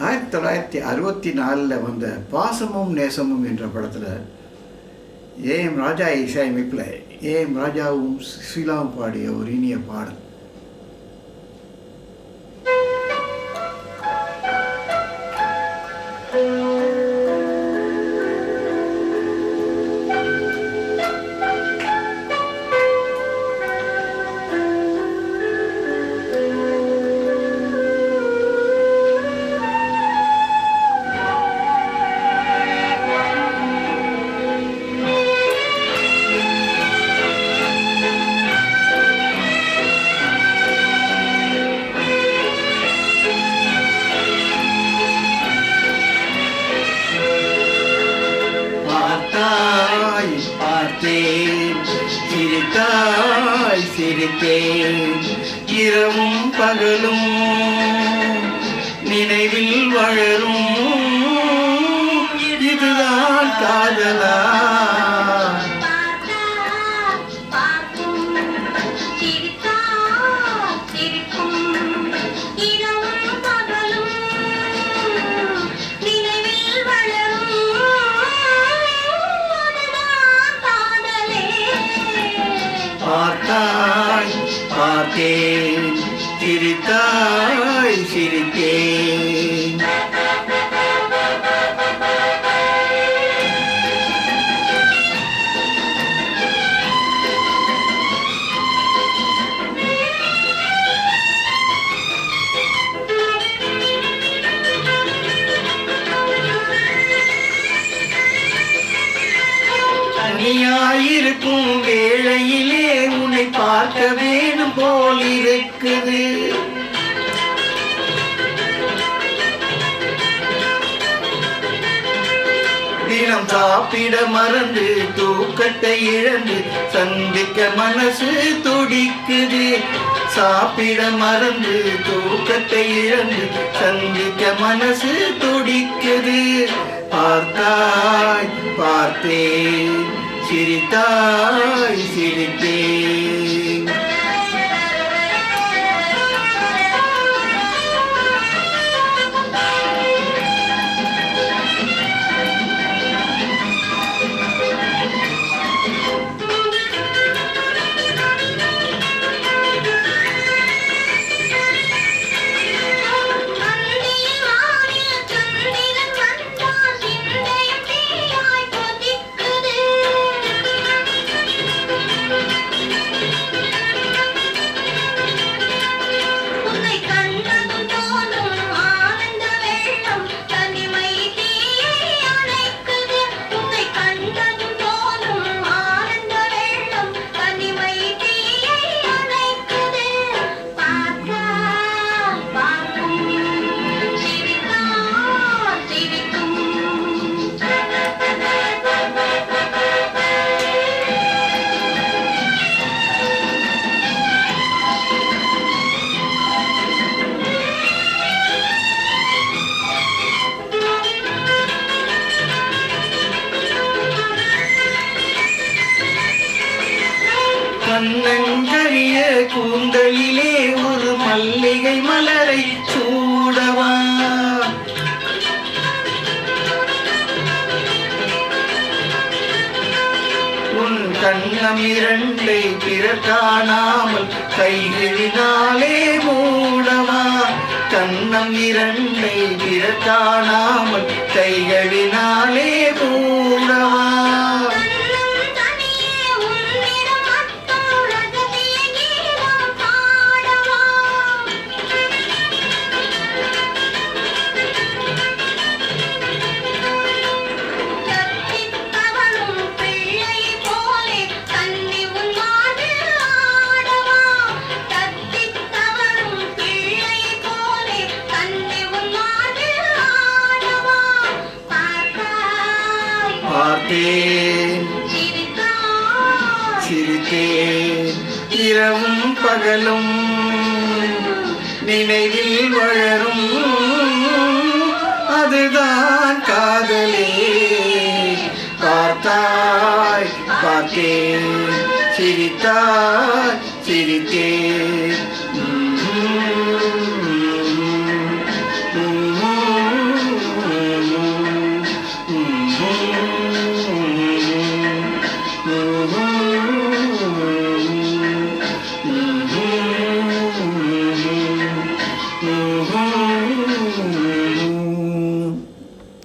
1964 வந்த பாசமும் நேசமும் என்ற படத்தில் ஏஎம் ராஜா இசையமைப்பில் ஏஎம் ராஜாவும் சுஷீலாவும் பாடிய ஒரு இனிய பாடல். சிரித்தாய் சிரித்தேன் இரவும் பகலும் நினைவில் வளரும் இதுதான் காதலா? பார்த்தாய் பார்த்தேன் சிரித்தாய் சிரித்தேன். தனியாயிருக்கும் வேளையிலே உன்னை பார்க்க வேணும் போல் இருக்குது. தினம் சாப்பிட மறந்து தூக்கத்தை இழந்து சந்திக்க மனசு துடிக்குது. சாப்பிட மறந்து தூக்கத்தை இழந்து சந்திக்க மனசு துடிக்குது. பார்த்தாய் பார்த்தேன் சிரித்தாய் சிரித்தேன். கண்ணங்கரிய கூந்தலிலே ஒரு மல்லிகை மலரை சூடவா? உன் கண்ணம் இரண்டை பிறர் காணாமல் கைகளினாலே மூடவா? கண்ணம் இரண்டை பிறர் காணாமல் கைகளினாலே மூடவா? பார்த்தேன் சிரித்தேன் இரவும் பகலும் நினைவில் வளரும் அதுதான் காதலே. பார்த்தாய் பார்த்தேன் சிரித்தாய் சிரித்தேன்.